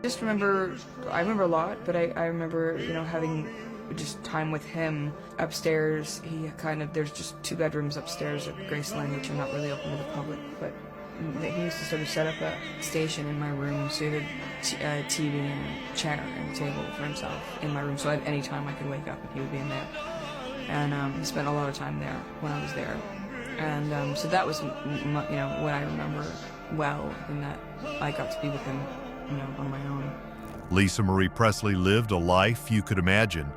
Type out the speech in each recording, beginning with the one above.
Just remember, I remember a lot, but I remember, having just time with him upstairs. There's just 2 bedrooms upstairs at Graceland, which are not really open to the public, but he used to sort of set up a station in my room, so he had a TV and a chair and a table for himself in my room, so at any time I could wake up and he would be in there. And he spent a lot of time there when I was there. And so that was, what I remember well, in that I got to be with him, on my own. Lisa Marie Presley lived a life you could imagine,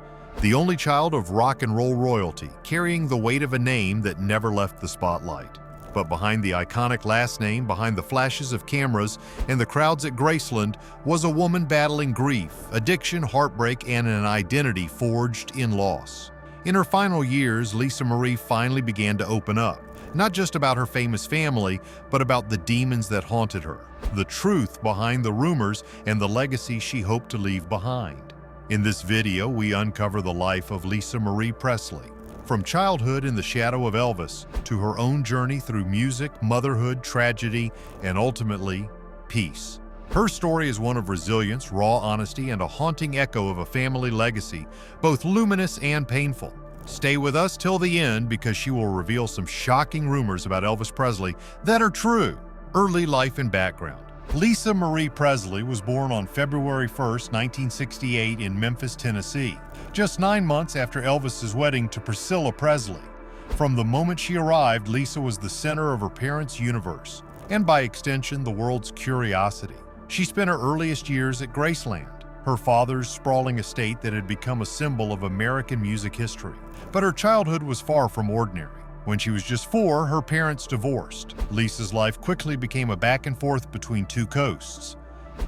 the only child of rock and roll royalty, carrying the weight of a name that never left the spotlight. But behind the iconic last name, behind the flashes of cameras and the crowds at Graceland, was a woman battling grief, addiction, heartbreak, and an identity forged in loss. In her final years, Lisa Marie finally began to open up, not just about her famous family, but about the demons that haunted her, the truth behind the rumors, and the legacy she hoped to leave behind. In this video, we uncover the life of Lisa Marie Presley, from childhood in the shadow of Elvis to her own journey through music, motherhood, tragedy, and ultimately, peace. Her story is one of resilience, raw honesty, and a haunting echo of a family legacy, both luminous and painful. Stay with us till the end because she will reveal some shocking rumors about Elvis Presley that are true. Early life and background. Lisa Marie Presley was born on February 1, 1968 in Memphis, Tennessee, just 9 months after Elvis's wedding to Priscilla Presley. From the moment she arrived, Lisa was the center of her parents' universe, and by extension, the world's curiosity. She spent her earliest years at Graceland, her father's sprawling estate that had become a symbol of American music history. But her childhood was far from ordinary. When she was just 4, her parents divorced. Lisa's life quickly became a back and forth between 2 coasts,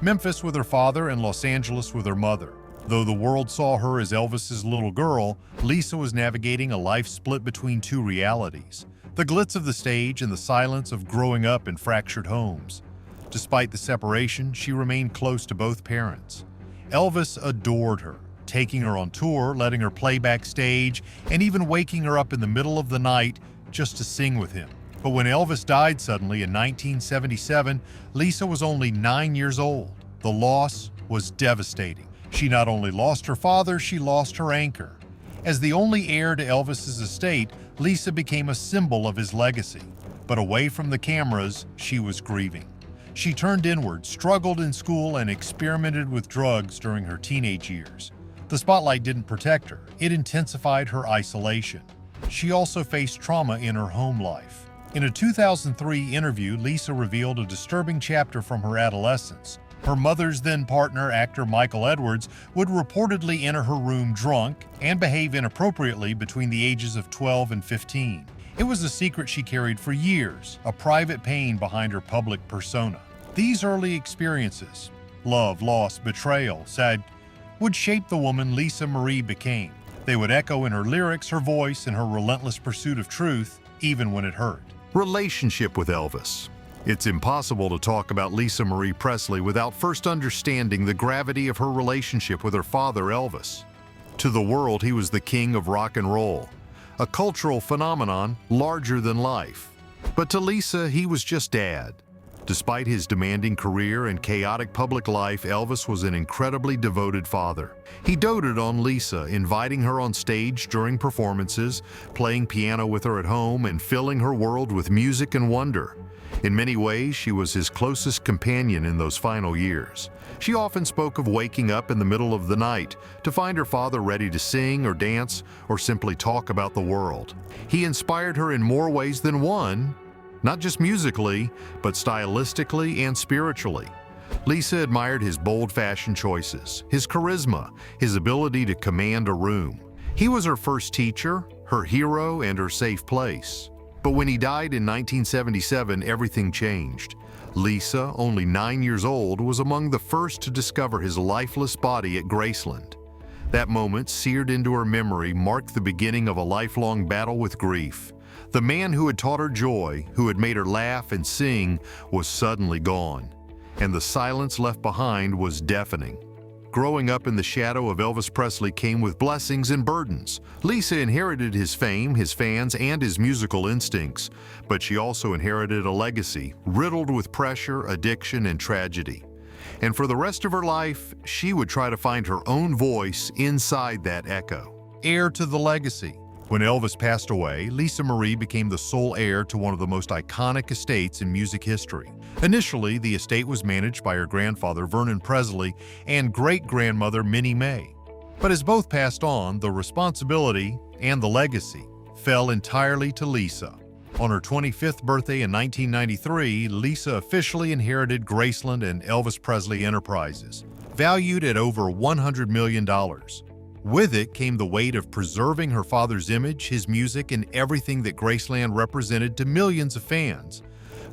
Memphis with her father and Los Angeles with her mother. Though the world saw her as Elvis's little girl, Lisa was navigating a life split between 2 realities, the glitz of the stage and the silence of growing up in fractured homes. Despite the separation, she remained close to both parents. Elvis adored her, taking her on tour, letting her play backstage, and even waking her up in the middle of the night just to sing with him. But when Elvis died suddenly in 1977, Lisa was only 9 years old. The loss was devastating. She not only lost her father, she lost her anchor. As the only heir to Elvis's estate, Lisa became a symbol of his legacy. But away from the cameras, she was grieving. She turned inward, struggled in school, and experimented with drugs during her teenage years. The spotlight didn't protect her, it intensified her isolation. She also faced trauma in her home life. In a 2003 interview, Lisa revealed a disturbing chapter from her adolescence. Her mother's then partner, actor Michael Edwards, would reportedly enter her room drunk and behave inappropriately between the ages of 12 and 15. It was a secret she carried for years, a private pain behind her public persona. These early experiences, love, loss, betrayal, would shape the woman Lisa Marie became. They would echo in her lyrics, her voice, and her relentless pursuit of truth, even when it hurt. Relationship with Elvis. It's impossible to talk about Lisa Marie Presley without first understanding the gravity of her relationship with her father, Elvis. To the world, he was the king of rock and roll, a cultural phenomenon larger than life. But to Lisa, he was just Dad. Despite his demanding career and chaotic public life, Elvis was an incredibly devoted father. He doted on Lisa, inviting her on stage during performances, playing piano with her at home, and filling her world with music and wonder. In many ways, she was his closest companion in those final years. She often spoke of waking up in the middle of the night to find her father ready to sing or dance or simply talk about the world. He inspired her in more ways than one, not just musically, but stylistically and spiritually. Lisa admired his bold fashion choices, his charisma, his ability to command a room. He was her first teacher, her hero, and her safe place. But when he died in 1977, everything changed. Lisa, only 9 years old, was among the first to discover his lifeless body at Graceland. That moment, seared into her memory, marked the beginning of a lifelong battle with grief. The man who had taught her joy, who had made her laugh and sing, was suddenly gone, and the silence left behind was deafening. Growing up in the shadow of Elvis Presley came with blessings and burdens. Lisa inherited his fame, his fans, and his musical instincts, but she also inherited a legacy riddled with pressure, addiction, and tragedy. And for the rest of her life, she would try to find her own voice inside that echo. Heir to the legacy. When Elvis passed away, Lisa Marie became the sole heir to one of the most iconic estates in music history. Initially, the estate was managed by her grandfather, Vernon Presley, and great-grandmother, Minnie May. But as both passed on, the responsibility and the legacy fell entirely to Lisa. On her 25th birthday in 1993, Lisa officially inherited Graceland and Elvis Presley Enterprises, valued at over $100 million. With it came the weight of preserving her father's image, his music, and everything that Graceland represented to millions of fans.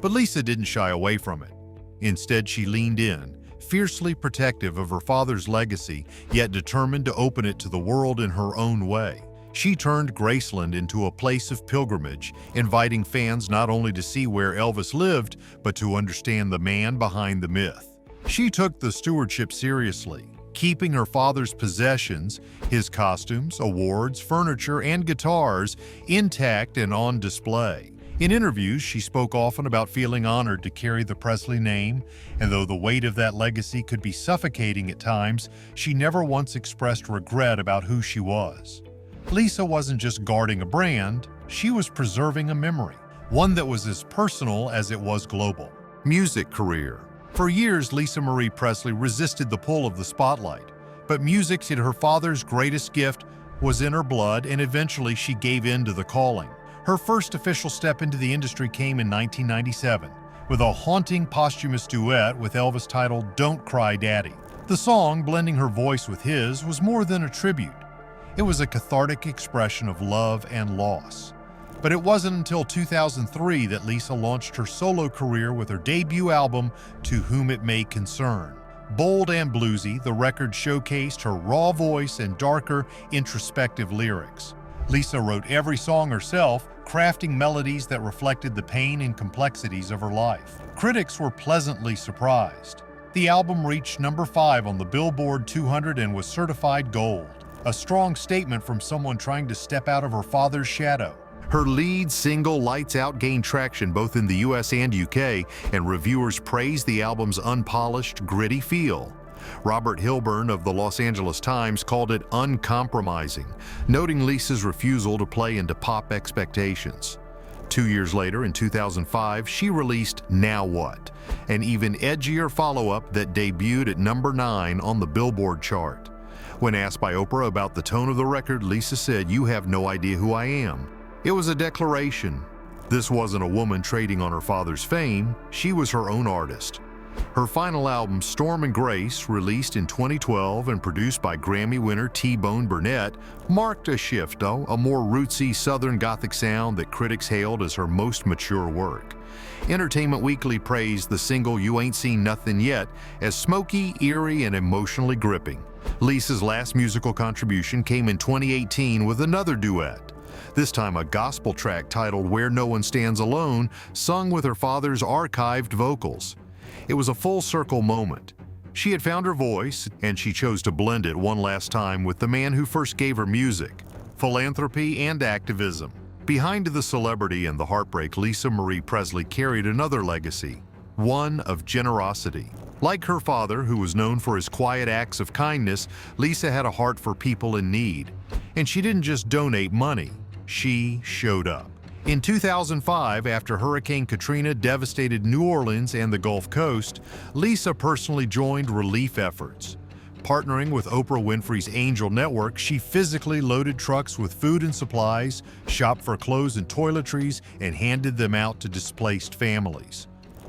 But Lisa didn't shy away from it. Instead, she leaned in, fiercely protective of her father's legacy, yet determined to open it to the world in her own way. She turned Graceland into a place of pilgrimage, inviting fans not only to see where Elvis lived, but to understand the man behind the myth. She took the stewardship seriously, keeping her father's possessions, his costumes, awards, furniture, and guitars intact and on display. In interviews, she spoke often about feeling honored to carry the Presley name, and though the weight of that legacy could be suffocating at times, she never once expressed regret about who she was. Lisa wasn't just guarding a brand, she was preserving a memory, one that was as personal as it was global. Music career. For years, Lisa Marie Presley resisted the pull of the spotlight, but music, her father's greatest gift, was in her blood, and eventually she gave in to the calling. Her first official step into the industry came in 1997, with a haunting posthumous duet with Elvis titled "Don't Cry Daddy." The song, blending her voice with his, was more than a tribute. It was a cathartic expression of love and loss. But it wasn't until 2003 that Lisa launched her solo career with her debut album, To Whom It May Concern. Bold and bluesy, the record showcased her raw voice and darker, introspective lyrics. Lisa wrote every song herself, crafting melodies that reflected the pain and complexities of her life. Critics were pleasantly surprised. The album reached number 5 on the Billboard 200 and was certified gold, a strong statement from someone trying to step out of her father's shadow. Her lead single, Lights Out, gained traction both in the US and UK, and reviewers praised the album's unpolished, gritty feel. Robert Hilburn of the Los Angeles Times called it uncompromising, noting Lisa's refusal to play into pop expectations. 2 years later, in 2005, she released Now What, an even edgier follow-up that debuted at number 9 on the Billboard chart. When asked by Oprah about the tone of the record, Lisa said, "You have no idea who I am." It was a declaration. This wasn't a woman trading on her father's fame, she was her own artist. Her final album, Storm and Grace, released in 2012 and produced by Grammy winner T-Bone Burnett, marked a shift, though, a more rootsy Southern Gothic sound that critics hailed as her most mature work. Entertainment Weekly praised the single You Ain't Seen Nothing Yet as smoky, eerie, and emotionally gripping. Lisa's last musical contribution came in 2018 with another duet. This time a gospel track titled Where No One Stands Alone, sung with her father's archived vocals. It was a full-circle moment. She had found her voice, and she chose to blend it one last time with the man who first gave her music, philanthropy, and activism. Behind the celebrity and the heartbreak, Lisa Marie Presley carried another legacy, one of generosity. Like her father, who was known for his quiet acts of kindness, Lisa had a heart for people in need. And she didn't just donate money, she showed up. In 2005, after Hurricane Katrina devastated New Orleans and the Gulf Coast, Lisa personally joined relief efforts. Partnering with Oprah Winfrey's Angel Network, she physically loaded trucks with food and supplies, shopped for clothes and toiletries, and handed them out to displaced families.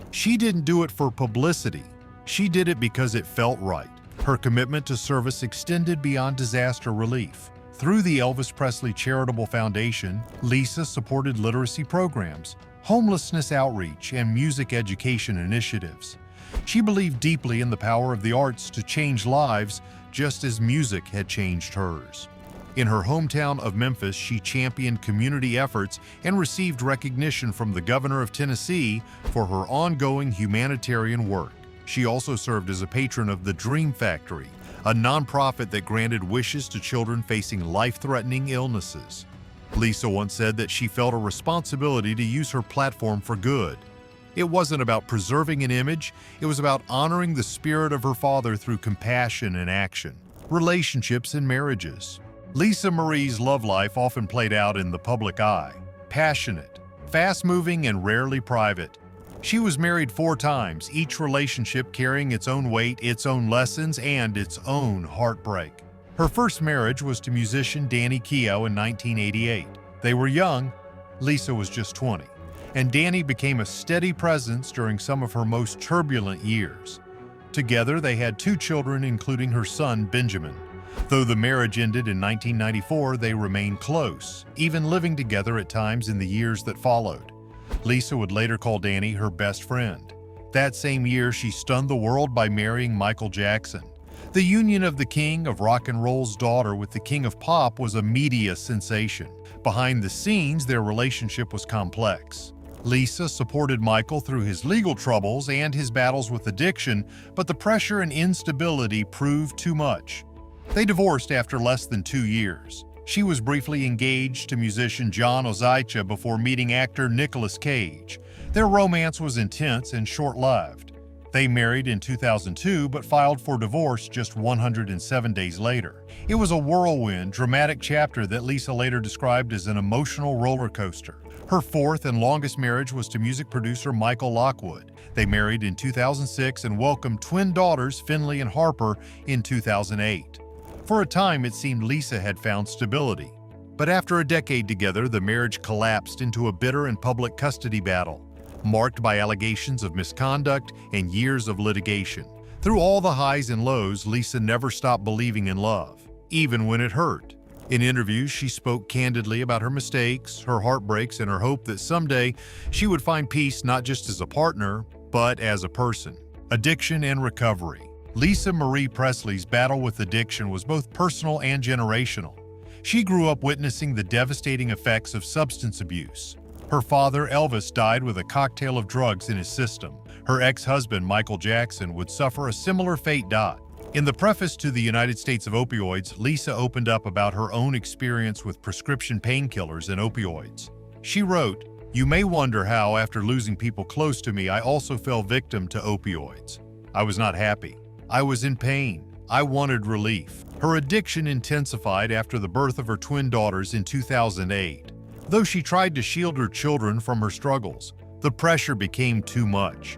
She didn't do it for publicity. She did it because it felt right. Her commitment to service extended beyond disaster relief. Through the Elvis Presley Charitable Foundation, Lisa supported literacy programs, homelessness outreach, and music education initiatives. She believed deeply in the power of the arts to change lives, just as music had changed hers. In her hometown of Memphis, she championed community efforts and received recognition from the governor of Tennessee for her ongoing humanitarian work. She also served as a patron of the Dream Factory, a nonprofit that granted wishes to children facing life-threatening illnesses. Lisa once said that she felt a responsibility to use her platform for good. It wasn't about preserving an image, it was about honoring the spirit of her father through compassion and action, relationships and marriages. Lisa Marie's love life often played out in the public eye, passionate, fast-moving, and rarely private. She was married 4 times, each relationship carrying its own weight, its own lessons, and its own heartbreak. Her first marriage was to musician Danny Keough in 1988. They were young, Lisa was just 20, and Danny became a steady presence during some of her most turbulent years. Together, they had 2 children, including her son, Benjamin. Though the marriage ended in 1994, they remained close, even living together at times in the years that followed. Lisa would later call Danny her best friend. That same year, she stunned the world by marrying Michael Jackson. The union of the king of rock and roll's daughter with the king of pop was a media sensation. Behind the scenes, their relationship was complex. Lisa supported Michael through his legal troubles and his battles with addiction, but the pressure and instability proved too much. They divorced after less than 2 years. She was briefly engaged to musician John Ozicha before meeting actor Nicolas Cage. Their romance was intense and short-lived. They married in 2002 but filed for divorce just 107 days later. It was a whirlwind, dramatic chapter that Lisa later described as an emotional roller coaster. Her 4th and longest marriage was to music producer Michael Lockwood. They married in 2006 and welcomed twin daughters Finley and Harper in 2008. For a time, it seemed Lisa had found stability. But after a decade together, the marriage collapsed into a bitter and public custody battle, marked by allegations of misconduct and years of litigation. Through all the highs and lows, Lisa never stopped believing in love, even when it hurt. In interviews, she spoke candidly about her mistakes, her heartbreaks, and her hope that someday she would find peace not just as a partner, but as a person. Addiction and recovery. Lisa Marie Presley's battle with addiction was both personal and generational. She grew up witnessing the devastating effects of substance abuse. Her father, Elvis, died with a cocktail of drugs in his system. Her ex-husband, Michael Jackson, would suffer a similar fate. In the preface to The United States of Opioids, Lisa opened up about her own experience with prescription painkillers and opioids. She wrote, "You may wonder how, after losing people close to me, I also fell victim to opioids. I was not happy. I was in pain. I wanted relief." Her addiction intensified after the birth of her twin daughters in 2008. Though she tried to shield her children from her struggles, the pressure became too much.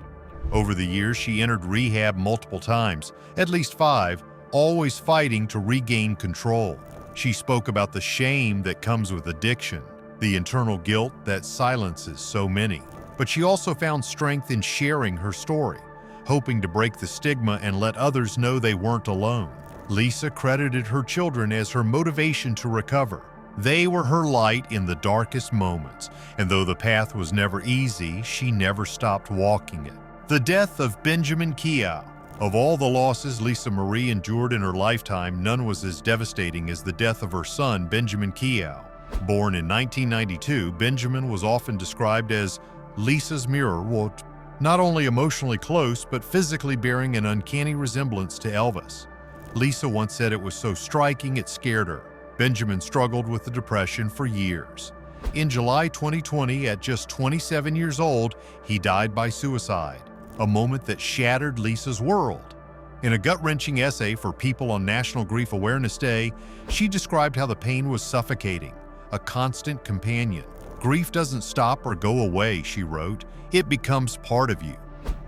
Over the years, she entered rehab multiple times, at least 5, always fighting to regain control. She spoke about the shame that comes with addiction, the internal guilt that silences so many. But she also found strength in sharing her story, hoping to break the stigma and let others know they weren't alone. Lisa credited her children as her motivation to recover. They were her light in the darkest moments, and though the path was never easy, she never stopped walking it. The death of Benjamin Keough. Of all the losses Lisa Marie endured in her lifetime, none was as devastating as the death of her son, Benjamin Keough. Born in 1992, Benjamin was often described as Lisa's mirror, not only emotionally close, but physically bearing an uncanny resemblance to Elvis. Lisa once said it was so striking it scared her. Benjamin struggled with the depression for years. In July 2020, at just 27 years old, he died by suicide, a moment that shattered Lisa's world. In a gut-wrenching essay for People on National Grief Awareness Day, she described how the pain was suffocating, a constant companion. "Grief doesn't stop or go away," she wrote. "It becomes part of you."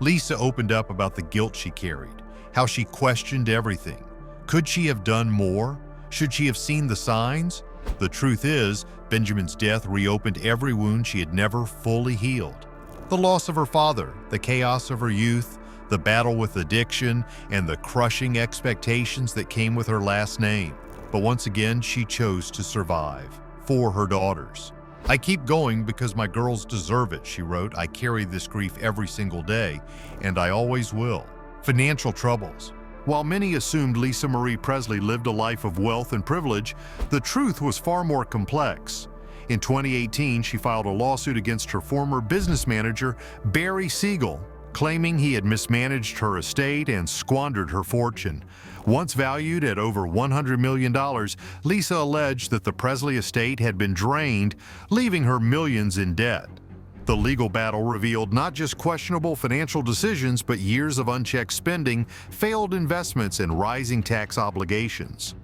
Lisa opened up about the guilt she carried, how she questioned everything. Could she have done more? Should she have seen the signs? The truth is, Benjamin's death reopened every wound she had never fully healed. The loss of her father, the chaos of her youth, the battle with addiction, and the crushing expectations that came with her last name. But once again, she chose to survive, for her daughters. "I keep going because my girls deserve it," she wrote. "I carry this grief every single day, and I always will." Financial troubles. While many assumed Lisa Marie Presley lived a life of wealth and privilege, the truth was far more complex. In 2018, she filed a lawsuit against her former business manager, Barry Siegel, claiming he had mismanaged her estate and squandered her fortune. Once valued at over $100 million, Lisa alleged that the Presley estate had been drained, leaving her millions in debt. The legal battle revealed not just questionable financial decisions, but years of unchecked spending, failed investments, and rising tax obligations.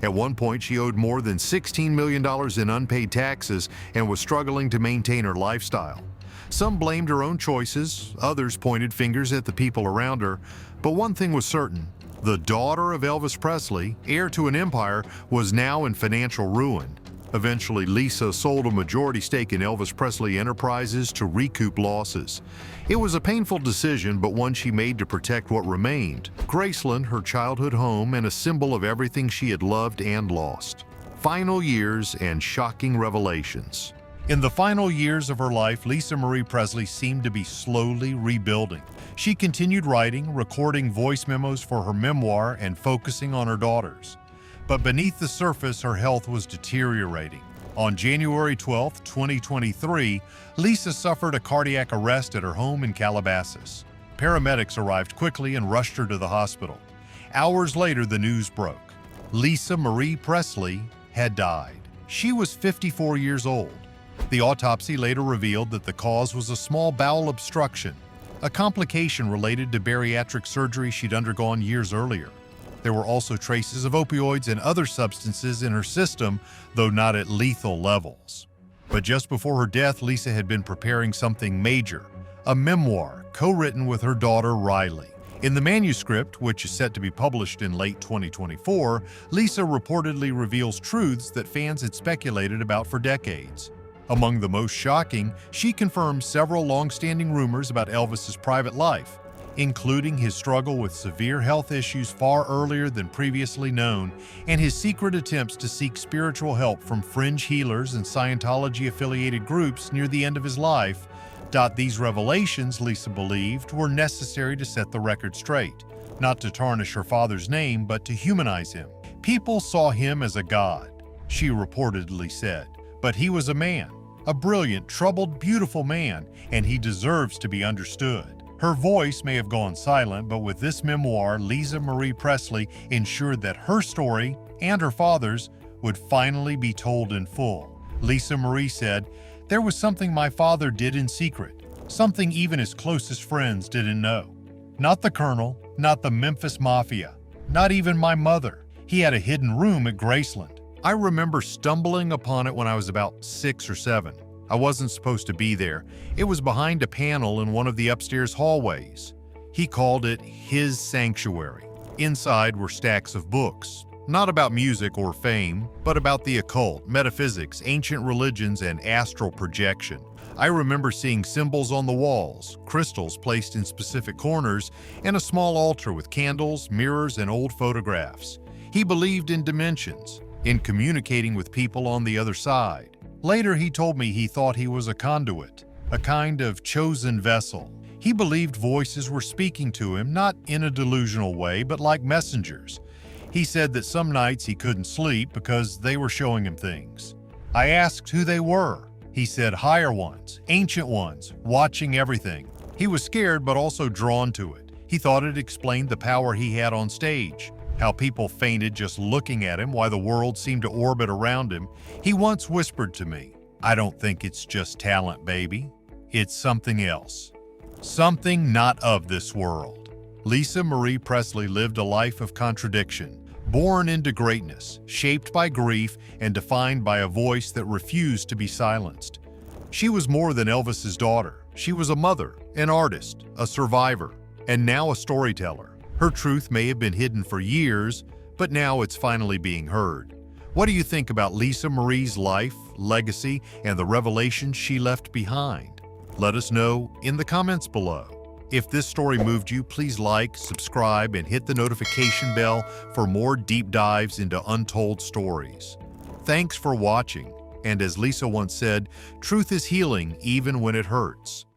At one point, she owed more than $16 million in unpaid taxes and was struggling to maintain her lifestyle. Some blamed her own choices, others pointed fingers at the people around her, but one thing was certain: the daughter of Elvis Presley, heir to an empire, was now in financial ruin. Eventually, Lisa sold a majority stake in Elvis Presley Enterprises to recoup losses. It was a painful decision, but one she made to protect what remained: Graceland, her childhood home, and a symbol of everything she had loved and lost. Final years and shocking revelations. In the final years of her life, Lisa Marie Presley seemed to be slowly rebuilding. She continued writing, recording voice memos for her memoir, and focusing on her daughters. But beneath the surface, her health was deteriorating. On January 12, 2023, Lisa suffered a cardiac arrest at her home in Calabasas. Paramedics arrived quickly and rushed her to the hospital. Hours later, the news broke. Lisa Marie Presley had died. She was 54 years old. The autopsy later revealed that the cause was a small bowel obstruction, a complication related to bariatric surgery she'd undergone years earlier. There were also traces of opioids and other substances in her system, though not at lethal levels. But just before her death, Lisa had been preparing something major: a memoir co-written with her daughter Riley. In the manuscript, which is set to be published in late 2024, Lisa reportedly reveals truths that fans had speculated about for decades. Among the most shocking, she confirms several long-standing rumors about Elvis's private life, including his struggle with severe health issues far earlier than previously known, and his secret attempts to seek spiritual help from fringe healers and Scientology-affiliated groups near the end of his life. These revelations, Lisa believed, were necessary to set the record straight, not to tarnish her father's name, but to humanize him. People saw him as a god, she reportedly said, but he was a man, a brilliant, troubled, beautiful man, and he deserves to be understood. Her voice may have gone silent, but with this memoir, Lisa Marie Presley ensured that her story and her father's would finally be told in full. Lisa Marie said, "There was something my father did in secret, something even his closest friends didn't know. Not the Colonel, not the Memphis Mafia, not even my mother. He had a hidden room at Graceland. I remember stumbling upon it when I was about 6 or 7. I wasn't supposed to be there. It was behind a panel in one of the upstairs hallways. He called it his sanctuary. Inside were stacks of books, not about music or fame, but about the occult, metaphysics, ancient religions, and astral projection. I remember seeing symbols on the walls, crystals placed in specific corners, and a small altar with candles, mirrors, and old photographs. He believed in dimensions, in communicating with people on the other side. Later, he told me he thought he was a conduit, a kind of chosen vessel. He believed voices were speaking to him, not in a delusional way, but like messengers. He said that some nights he couldn't sleep because they were showing him things. I asked who they were. He said higher ones, ancient ones, watching everything. He was scared but also drawn to it. He thought it explained the power he had on stage, how people fainted just looking at him while the world seemed to orbit around him. He once whispered to me, "I don't think it's just talent, baby. It's something else. Something not of this world." Lisa Marie Presley lived a life of contradiction, born into greatness, shaped by grief, and defined by a voice that refused to be silenced. She was more than Elvis's daughter. She was a mother, an artist, a survivor, and now a storyteller. Her truth may have been hidden for years, but now it's finally being heard. What do you think about Lisa Marie's life, legacy, and the revelations she left behind? Let us know in the comments below. If this story moved you, please like, subscribe, and hit the notification bell for more deep dives into untold stories. Thanks for watching, and as Lisa once said, truth is healing even when it hurts.